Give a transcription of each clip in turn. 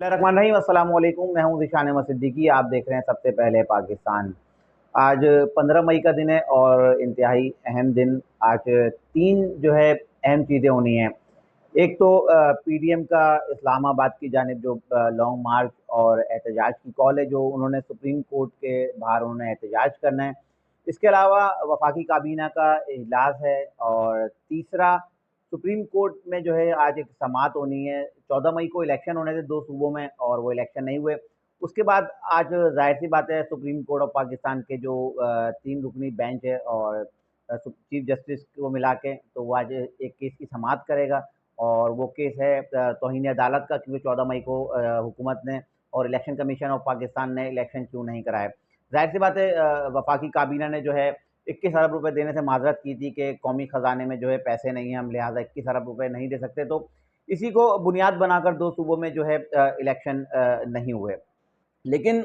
बिस्मिल्लाहिर्रहमानिर्रहीम, अस्सलाम वालेकुम। मैं हूं ज़ीशान अहमद सिद्दीकी। आप देख रहे हैं सबसे पहले पाकिस्तान। आज 15 मई का दिन है और इंतहाई अहम दिन। आज तीन जो है अहम चीज़ें होनी हैं। एक तो पीडीएम का इस्लामाबाद की जानिब जो लॉन्ग मार्च और एहतजाज की कॉल है, जो उन्होंने सुप्रीम कोर्ट के बाहर उन्होंने एहतजाज करना है। इसके अलावा वफाकी काबीना का इजलास है। और तीसरा, सुप्रीम कोर्ट में जो है आज एक समाअत होनी है। 14 मई को इलेक्शन होने थे दो सूबों में और वो इलेक्शन नहीं हुए। उसके बाद आज जाहिर सी बात है सुप्रीम कोर्ट ऑफ पाकिस्तान के जो तीन रुकनी बेंच है और चीफ जस्टिस को मिला के, तो वो आज एक केस की समाअत करेगा। और वो केस है तौहीन अदालत का, क्योंकि 14 मई को हुकूमत ने और इलेक्शन कमीशन ऑफ पाकिस्तान ने इलेक्शन क्यों नहीं कराए। जाहिर सी बात है वफाकी काबीना ने जो है 21 अरब रुपए देने से माजरत की थी कि कौमी खजाने में जो है पैसे नहीं हैं, हम लिहाजा 21 अरब रुपए नहीं दे सकते। तो इसी को बुनियाद बनाकर दो सूबों में जो है इलेक्शन नहीं हुए। लेकिन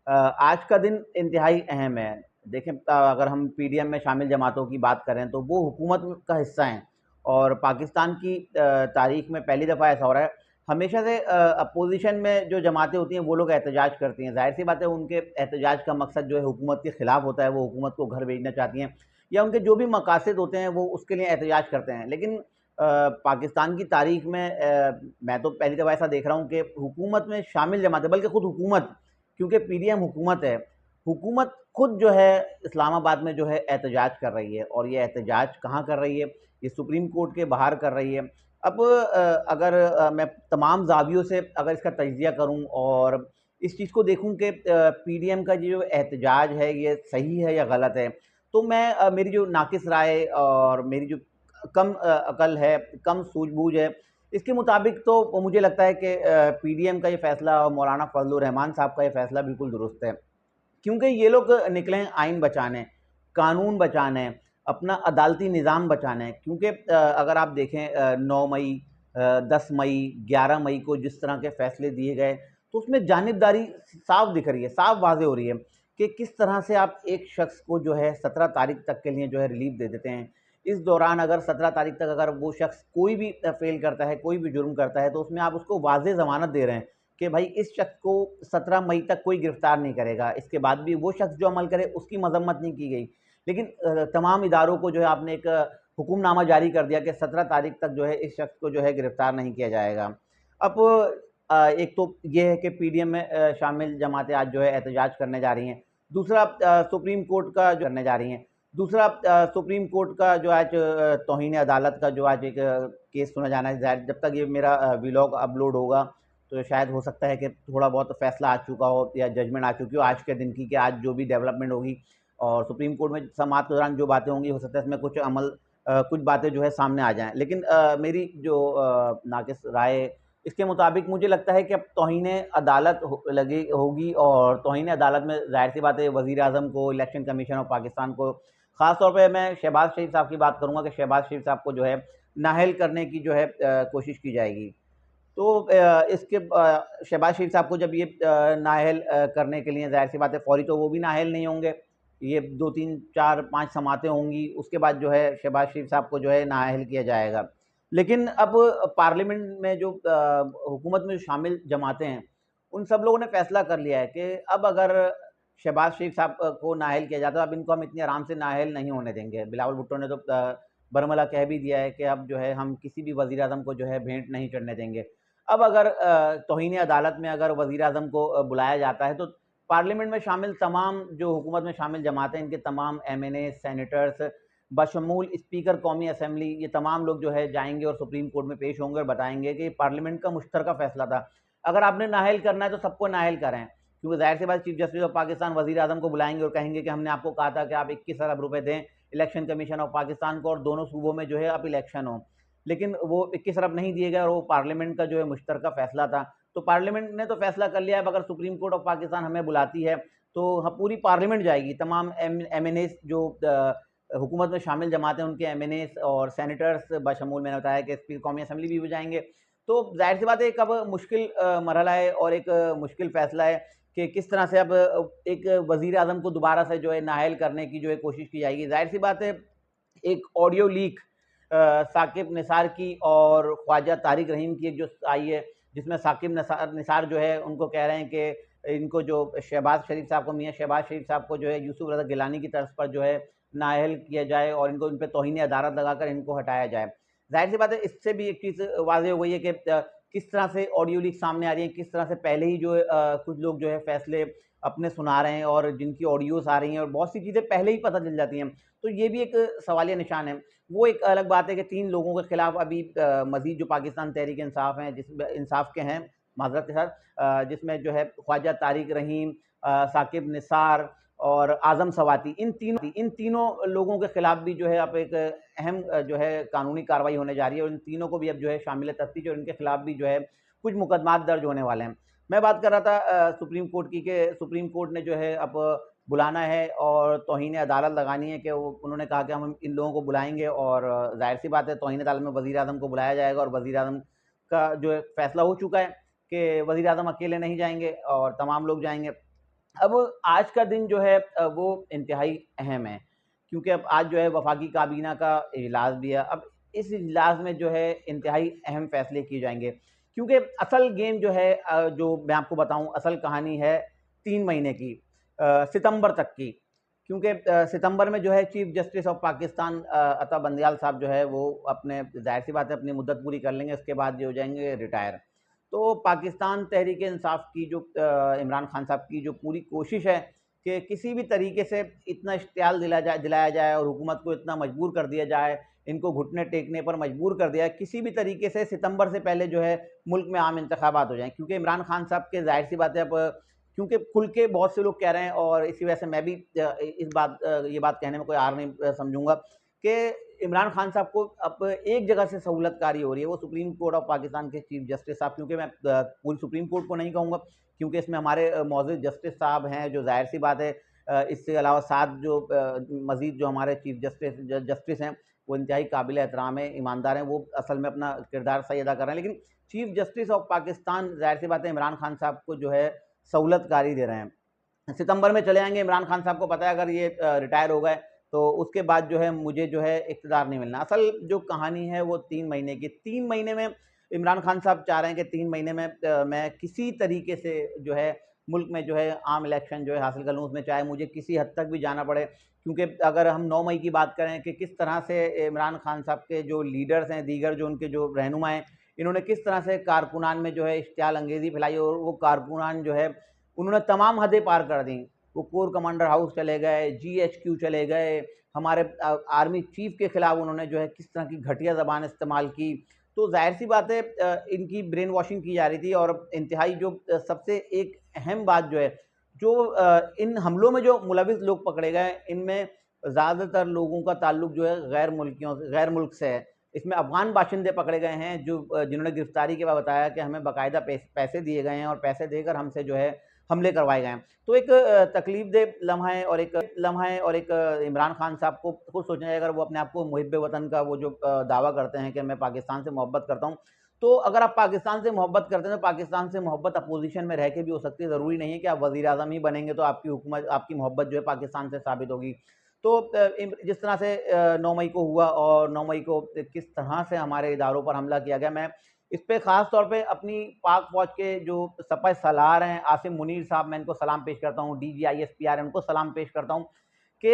आज का दिन इंतहाई अहम है। देखें, अगर हम पीडीएम में शामिल जमातों की बात करें तो वो हुकूमत का हिस्सा हैं। और पाकिस्तान की तारीख में पहली दफ़ा ऐसा हो रहा है। हमेशा से अपोजिशन में जो जमातें होती हैं वो लोग एहतजाज करती हैं। जाहिर सी बात है उनके एहतजाज का मकसद जो है हुकूमत के ख़िलाफ़ होता है, वो हुकूमत को घर भेजना चाहती हैं या उनके जो भी मकासद होते हैं वो उसके लिए एहतजाज करते हैं। लेकिन पाकिस्तान की तारीख में मैं तो पहली दफ़ा ऐसा देख रहा हूँ कि हुकूमत में शामिल जमातें, बल्कि खुद हुकूमत, क्योंकि पीडीएम हुकूमत है, हुकूमत खुद जो है इस्लामाबाद में जो है एहतजाज कर रही है। और ये एहतजाज कहाँ कर रही है? ये सुप्रीम कोर्ट के बाहर कर रही है। अब अगर मैं तमाम ज़ावियों से अगर इसका तज्ज़िया करूँ और इस चीज़ को देखूँ कि पीडीएम का जो एहतजाज है ये सही है या गलत है, तो मैं मेरी जो नाक़िस राय और मेरी जो कम अकल है, कम सूझबूझ है, इसके मुताबिक तो मुझे लगता है कि पीडीएम का ये फ़ैसला और मौलाना फजलुर रहमान साहब का ये फ़ैसला बिल्कुल दुरुस्त है। क्योंकि ये लोग निकले हैं आइन बचाने, कानून बचाने, अपना अदालती निज़ाम बचाने। क्योंकि अगर आप देखें 9 मई, 10 मई, 11 मई को जिस तरह के फ़ैसले दिए गए, तो उसमें जानिबदारी साफ़ दिख रही है, साफ़ वाज़ेह हो रही है कि किस तरह से आप एक शख़्स को जो है 17 तारीख तक के लिए जो है रिलीफ़ दे देते हैं। इस दौरान अगर 17 तारीख तक अगर वो शख़्स कोई भी फ़ेल करता है, कोई भी जुर्म करता है, तो उसमें आप उसको वाज़ेह ज़मानत दे रहे हैं कि भाई इस शख्स को 17 मई तक कोई गिरफ्तार नहीं करेगा। इसके बाद भी वो शख्स जो अमल करे उसकी मज़म्मत नहीं की गई। लेकिन तमाम इदारों को जो है आपने एक हुक्मनामा जारी कर दिया कि 17 तारीख तक जो है इस शख्स को जो है गिरफ्तार नहीं किया जाएगा। अब एक तो ये है कि पीडीएम में शामिल जमातें आज जो है एहतजाज करने जा रही हैं। दूसरा, सुप्रीम कोर्ट का जो करने जा रही हैं। दूसरा, सुप्रीम कोर्ट का जो आज तौहीन अदालत का जो आज एक केस सुना जाना है। ज़ाहिर जब तक ये मेरा व्लॉग अपलोड होगा तो शायद हो सकता है कि थोड़ा बहुत फ़ैसला आ चुका हो या जजमेंट आ चुकी हो आज के दिन की, कि आज जो भी डेवलपमेंट होगी और सुप्रीम कोर्ट में समाअत के दौरान जो बातें होंगी, हो सकता है इसमें कुछ कुछ बातें जो है सामने आ जाएँ। लेकिन मेरी जो नाक़िस राय है, इसके मुताबिक मुझे लगता है कि अब तौहीन अदालत लगी होगी। और तौहीन अदालत में ज़ाहिर-सी बात है वज़ीर-ए-आज़म को, इलेक्शन कमीशन ऑफ पाकिस्तान को, ख़ास तौर पे मैं शहबाज़ शरीफ़ साहब की बात करूँगा कि शहबाज़ शरीफ़ साहब को जो है नाअहल करने की जो है कोशिश की जाएगी। तो इसके शहबाज़ शरीफ़ साहब को जब ये नाअहल करने के लिए, ज़ाहिर-सी बात है फ़ौरी तो वो भी नाअहल नहीं होंगे। ये 2, 3, 4, 5 समातें होंगी, उसके बाद जो है शहबाज़ शरीफ़ साहब को जो है नाअहल किया जाएगा। लेकिन अब पार्लियामेंट में जो हुकूमत में शामिल जमातें हैं, उन सब लोगों ने फ़ैसला कर लिया है कि अब अगर शहबाज़ शरीफ़ साहब को नाअहल किया जाता है, अब इनको हम इतनी आराम से नाअहल नहीं होने देंगे। बिलावल भुट्टो ने तो बरमला कह भी दिया है कि अब जो है हम किसी भी वज़ीर-ए-आज़म को जो है भेंट नहीं चढ़ने देंगे। अब अगर तौहीन अदालत में अगर वज़ीर-ए-आज़म को बुलाया जाता है, तो पार्लियामेंट में शामिल तमाम जो हुकूमत में शामिल जमातें हैं, इनके तमाम एमएनए, सेनेटर्स, बशमूल स्पीकर कौमी असम्बली, ये तमाम लोग जो है जाएँगे और सुप्रीम कोर्ट में पेश होंगे और बताएँगे कि पार्लियामेंट का मुश्तरका फ़ैसला था। अगर आपने नाअहल करना है तो सबको नाअहल करें। क्योंकि ज़ाहिर-सी बात, चीफ जस्टिस ऑफ पाकिस्तान वज़ीर-ए-आज़म को बुलाएँगे और कहेंगे कि हमने आपको कहा था कि आप 21 अरब रुपए दें इलेक्शन कमीशन ऑफ पाकिस्तान को और दोनों सूबों में जो है अब इलेक्शन हो। लेकिन वो 21 अरब नहीं दिए गए और वो पार्लियामेंट का जो है मुश्तरका फ़ैसला था। तो पार्लियामेंट ने तो फ़ैसला कर लिया है, अब अगर सुप्रीम कोर्ट ऑफ पाकिस्तान हमें बुलाती है, तो पूरी पार्लियामेंट जाएगी। तमाम एमएनएस जो हुकूमत में शामिल जमातें हैं, उनके एमएनएस और सेनेटर्स बशमूल, मैंने बताया कि स्पीकर कौमी असम्बली भी जाएँगे। तो ज़ाहिर-सी बात है एक अब मुश्किल मरहला है और एक मुश्किल फ़ैसला है कि किस तरह से अब एक वज़ीर-ए-आज़म को दोबारा से जो है नाअहल करने की जो है कोशिश की जाएगी। ज़ाहिर-सी बात है एक ऑडियो लीक साकिब निसार की और ख्वाजा तारिक रहीम की एक जो आई है, जिसमें साकिब निसार जो है उनको कह रहे हैं कि इनको जो शहबाज शरीफ साहब को, मियाँ शहबाज शरीफ साहब को जो है यूसुफ रज़ा गिलानी की तर्ज पर जो है नाअहल किया जाए और इनको इन पर तौहीन अदालत लगाकर इनको हटाया जाए। ज़ाहिर सी बात है, इससे भी एक चीज़ वाज़ेह हो गई है कि किस तरह से ऑडियो लीक सामने आ रही है, किस तरह से पहले ही जो कुछ लोग जो है फैसले अपने सुना रहे हैं और जिनकी ऑडियोज़ आ रही हैं और बहुत सी चीज़ें पहले ही पता चल जाती हैं। तो ये भी एक सवालिया निशान है। वो एक अलग बात है कि 3 लोगों के खिलाफ अभी मज़ीद जो पाकिस्तान तहरीक इंसाफ हैं, जिसमें इंसाफ के हैं, माज़रत के साथ, जिसमें जो है ख्वाजा तारिक रहीम, साकिब निसार और आज़म सवाती, इन तीनों लोगों के खिलाफ भी जो है अब एक अहम जो है कानूनी कार्रवाई होने जा रही है और इन तीनों को भी अब जो है शामिल तफ्तीश और इनके खिलाफ भी जो है कुछ मुकदमात दर्ज होने वाले हैं। मैं बात कर रहा था सुप्रीम कोर्ट की, कि सुप्रीम कोर्ट ने जो है अब बुलाना है और तौहीन अदालत लगानी है, कि उन्होंने कहा कि हम इन लोगों को बुलाएंगे और जाहिर सी बात है तौहीन अदालत में वज़ीर आज़म को बुलाया जाएगा और वज़ीर आज़म का जो है फैसला हो चुका है कि वज़ीर आज़म अकेले नहीं जाएंगे और तमाम लोग जाएंगे। अब आज का दिन जो है वो इंतहाई अहम है, क्योंकि अब आज जो है वफाकी काबीना का इजलास भी है। अब इस इजलास में जो है इंतहाई अहम फैसले किए जाएंगे, क्योंकि असल गेम जो है जो मैं आपको बताऊं, असल कहानी है 3 महीने की, सितंबर तक की। क्योंकि सितंबर में जो है chief justice of Pakistan Ata Bandial साहब जो है वो अपने, जाहिर सी बात है, अपनी मुद्दत पूरी कर लेंगे, उसके बाद जो हो जाएंगे रिटायर। तो पाकिस्तान तहरीक इंसाफ की जो इमरान खान साहब की जो पूरी कोशिश है कि किसी भी तरीके से इतना इश्तियाल दिलाया जाए और हुकूमत को इतना मजबूर कर दिया जाए, इनको घुटने टेकने पर मजबूर कर दिया है, किसी भी तरीके से सितंबर से पहले जो है मुल्क में आम इंतखाबात हो जाएं। क्योंकि इमरान खान साहब के, जाहिर सी बात है, अब क्योंकि खुल के बहुत से लोग कह रहे हैं और इसी वजह से मैं भी ये बात कहने में कोई आर नहीं समझूंगा कि इमरान खान साहब को अब एक जगह से सहूलतकारी हो रही है, वो सुप्रीम कोर्ट ऑफ पाकिस्तान के चीफ जस्टिस साहब। क्योंकि मैं पूरी सुप्रीम कोर्ट को नहीं कहूँगा, क्योंकि इसमें हमारे मौजूद जस्टिस साहब हैं, जो जाहिर सी बात है इससे अलावा 7 जो मज़ीद जो हमारे चीफ जस्टिस हैं वो इंतहाई काबिल एहतराम है, ईमानदार हैं, वो असल में अपना किरदार सही अदा कर रहे हैं। लेकिन चीफ जस्टिस ऑफ पाकिस्तान, जाहिर सी बात है, इमरान खान साहब को जो है सहूलतकारी दे रहे हैं। सितंबर में चले आएंगे, इमरान खान साहब को पता है अगर ये रिटायर हो गए तो उसके बाद जो है मुझे जो है इक़्तिदार नहीं मिलना। असल जो कहानी है वो 3 महीने की, 3 महीने में इमरान खान साहब चाह रहे हैं कि 3 महीने में मैं किसी तरीके से जो है मुल्क में जो है आम इलेक्शन जो है हासिल कर लूँ, उसमें चाहे मुझे किसी हद तक भी जाना पड़े। क्योंकि अगर हम 9 मई की बात करें कि किस तरह से इमरान खान साहब के जो लीडर्स हैं, दीगर जो उनके जो रहनुमा हैं, इन्होंने किस तरह से कारकुनान में जो है इश्तियाल अंगेज़ी फैलाई और वो कारकुनान जो है उन्होंने तमाम हदें पार कर दी। वो कोर कमांडर हाउस चले गए, GHQ चले गए, हमारे आर्मी चीफ के खिलाफ उन्होंने जो है किस तरह की घटिया ज़बान इस्तेमाल की। तो जाहिर सी बात है इनकी ब्रेन वॉशिंग की जा रही थी और इंतहाई जो सबसे एक अहम बात जो है, जो इन हमलों में जो मुलविस लोग पकड़े गए, इनमें ज़्यादातर लोगों का ताल्लुक जो है गैर मुल्क से है। इसमें अफ़गान बाशिंदे पकड़े गए हैं, जो जिन्होंने गिरफ्तारी के बाद बताया कि हमें बाकायदा पैसे दिए गए हैं और पैसे देकर हमसे जो है हमले करवाए गए हैं। तो एक तकलीफ़देह लम्हा है और एक इमरान खान साहब को खुद सोचना चाहिए, अगर वो अपने आप को मुहिब्बे वतन का वो जो दावा करते हैं कि मैं पाकिस्तान से मोहब्बत करता हूँ, तो अगर आप पाकिस्तान से मोहब्बत करते हैं तो पाकिस्तान से मोहब्बत अपोजिशन में रह के भी हो सकती है। ज़रूरी नहीं है कि आप वज़ीर आज़म ही बनेंगे तो आपकी हुकूमत, आपकी मोहब्बत जो है पाकिस्तान से साबित होगी। तो जिस तरह से 9 मई को हुआ और 9 मई को किस तरह से हमारे इदारों पर हमला किया गया, मैं इस पे ख़ास तौर पे अपनी पाक फ़ौज के जो सपह सलार हैं, आसिम मुनीर साहब, मैं इनको सलाम पेश करता हूँ, DGISPR उनको सलाम पेश करता हूँ कि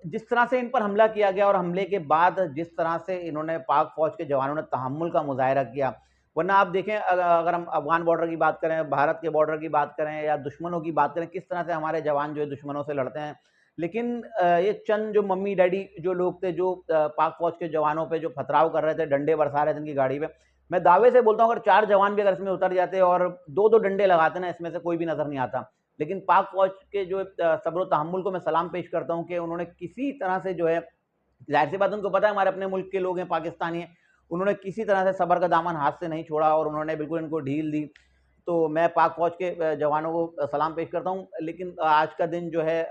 जिस तरह से इन पर हमला किया गया और हमले के बाद जिस तरह से इन्होंने पाक फ़ौज के जवानों ने तहम्मुल का मुज़ाहिरा किया। वरना आप देखें, अगर हम अफ़गान बॉर्डर की बात करें, भारत के बॉर्डर की बात करें या दुश्मनों की बात करें, किस तरह से हमारे जवान जो है दुश्मनों से लड़ते हैं। लेकिन ये चंद जो मम्मी डैडी जो लोग थे, जो पाक फ़ौज के जवानों पे जो पथराव कर रहे थे, डंडे बरसा रहे थे उनकी गाड़ी पे, मैं दावे से बोलता हूँ अगर 4 जवान भी अगर इसमें उतर जाते और 2-2 डंडे लगाते ना, इसमें से कोई भी नज़र नहीं आता। लेकिन पाक फ़ौज के जो सब्र तहम्मुल को मैं सलाम पेश करता हूँ कि उन्होंने किसी तरह से जो है, ज़ाहिर-सी बात है उनको पता है हमारे अपने मुल्क के लोग हैं, पाकिस्तानी हैं, उन्होंने किसी तरह से सब्र का दामन हाथ से नहीं छोड़ा और उन्होंने बिल्कुल इनको ढील दी। तो मैं पाक फ़ौज के जवानों को सलाम पेश करता हूँ। लेकिन आज का दिन जो है,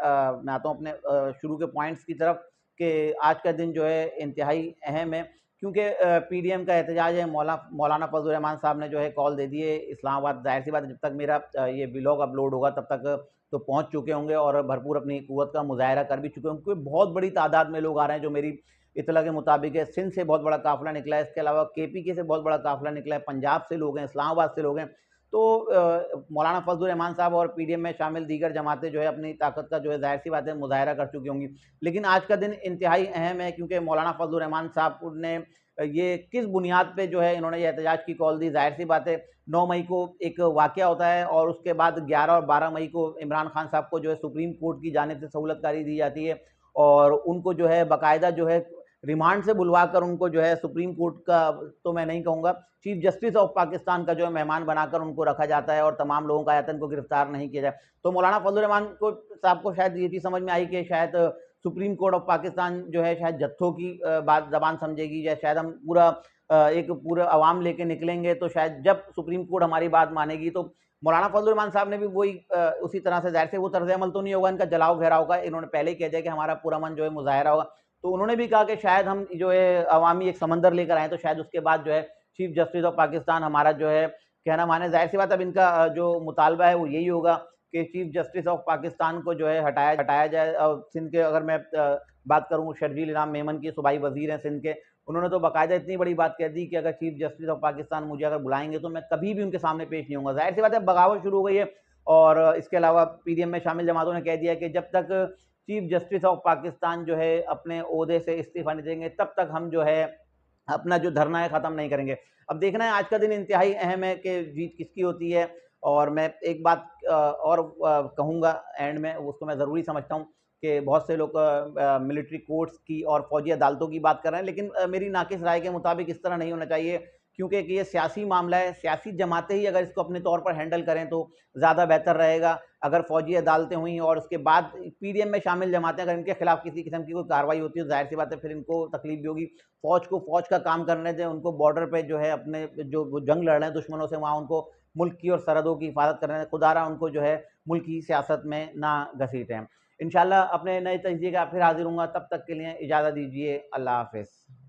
मैं आता हूँ अपने शुरू के पॉइंट्स की तरफ, कि आज का दिन जो है इंतहाई अहम है, क्योंकि पीडीएम का एहतजाज है, मौलाना फजल रहमान साहब ने जो है कॉल दे दी है इस्लामाबाद। जाहिर सी बात है, जब तक मेरा ये व्लॉग अपलोड होगा तब तक तो पहुंच चुके होंगे और भरपूर अपनी कुव्वत का मुजाहरा कर भी चुके होंगे, क्योंकि बहुत बड़ी तादाद में लोग आ रहे हैं। जो मेरी इतला के मुताबिक है, सिंध से बहुत बड़ा काफिला निकला है, इसके अलावा केपीके से बहुत बड़ा काफिला निकला है, पंजाब से लोग हैं, इस्लामाबाद से लोग हैं। तो मौलाना फजल रहमान साहब और पीडीएम में शामिल दीगर जमातें जो है अपनी ताकत का जो है जाहिर सी बात है मुजाहरा कर चुकी होंगी। लेकिन आज का दिन इंतहाई अहम है, क्योंकि मौलाना फजल रहमान साहब ने ये किस बुनियाद पे जो है इन्होंने ये एहतजाज की कॉल दी। जाहिर सी बात है 9 मई को एक वाक़या होता है और उसके बाद 11 और 12 मई को इमरान खान साहब को जो है सुप्रीम कोर्ट की जानिब से सहूलतकारी दी जाती है और उनको जो है बाकायदा जो है रिमांड से बुलवा कर उनको जो है सुप्रीम कोर्ट का, तो मैं नहीं कहूँगा, चीफ जस्टिस ऑफ पाकिस्तान का जो है मेहमान बनाकर उनको रखा जाता है और तमाम लोगों का आयतन को गिरफ्तार नहीं किया जाए। तो मौलाना फजल रहमान को साहब को शायद ये चीज़ समझ में आई कि शायद सुप्रीम कोर्ट ऑफ पाकिस्तान जो है शायद जत्थों की बात जबान समझेगी, या शायद हम एक पूरा अवाम लेके निकलेंगे तो शायद जब सुप्रीम कोर्ट हमारी बात मानेगी। तो मौलाना फजल रहमान साहब ने भी वही उसी तरह से, जाहिर से वो तर्ज अमल तो नहीं होगा इनका जलाओ घेराव का, इन्होंने पहले ही कह दिया कि हमारा पूरा मन जो है मुजाहरा होगा। तो उन्होंने भी कहा कि शायद हम जो है अवामी एक समंदर लेकर आए तो शायद उसके बाद जो है चीफ जस्टिस ऑफ पाकिस्तान हमारा जो है कहना माने। जाहिर सी बात अब इनका जो मुतालबा है वो यही होगा कि चीफ जस्टिस ऑफ पाकिस्तान को जो है हटाया जाए। सिंध के अगर मैं बात करूँ, शर्जील इनाम मेमन की सूबाई वजीर हैं सिंध के, उन्होंने तो बाकायदा इतनी बड़ी बात कह दी कि अगर चीफ जस्टिस ऑफ पाकिस्तान मुझे अगर बुलाएंगे तो मैं कभी भी उनके सामने पेश नहीं होऊंगा। जाहिर सी बात है बगावत शुरू हो गई है। और इसके अलावा पीडीएम में शामिल जमातों ने कह दिया कि जब तक चीफ जस्टिस ऑफ पाकिस्तान जो है अपने ओहदे से इस्तीफा नहीं देंगे तब तक हम जो है अपना जो धरना है ख़त्म नहीं करेंगे। अब देखना है, आज का दिन इंतहाई अहम है कि जीत किसकी होती है। और मैं एक बात और कहूँगा एंड में, उसको मैं ज़रूरी समझता हूँ कि बहुत से लोग मिलिट्री कोर्ट्स की और फौजी अदालतों की बात कर रहे हैं, लेकिन मेरी नाकिस राय के मुताबिक इस तरह नहीं होना चाहिए, क्योंकि ये सियासी मामला है। सियासी जमातें ही अगर इसको अपने तौर पर हैंडल करें तो ज़्यादा बेहतर रहेगा। अगर फौजी अदालतें हुई और उसके बाद पीडीएम में शामिल जमातें अगर इनके खिलाफ किसी किस्म की कोई कार्रवाई होती है तो जाहिर सी बात है फिर इनको तकलीफ भी होगी। फौज को फौज का काम करने दें, उनको बॉर्डर पे जो है अपने जो वो जंग लड़ रहे हैं दुश्मनों से, वहाँ उनको मुल्क की और सरहदों की हिफाजत करने दें। खुदारा उनको जो है मुल्क की सियासत में ना घसीटें। इंशाल्लाह अपने नए तजज़िये का फिर हाजिर हूँगा, तब तक के लिए इजाज़त दीजिए। अल्लाह हाफ़िज़।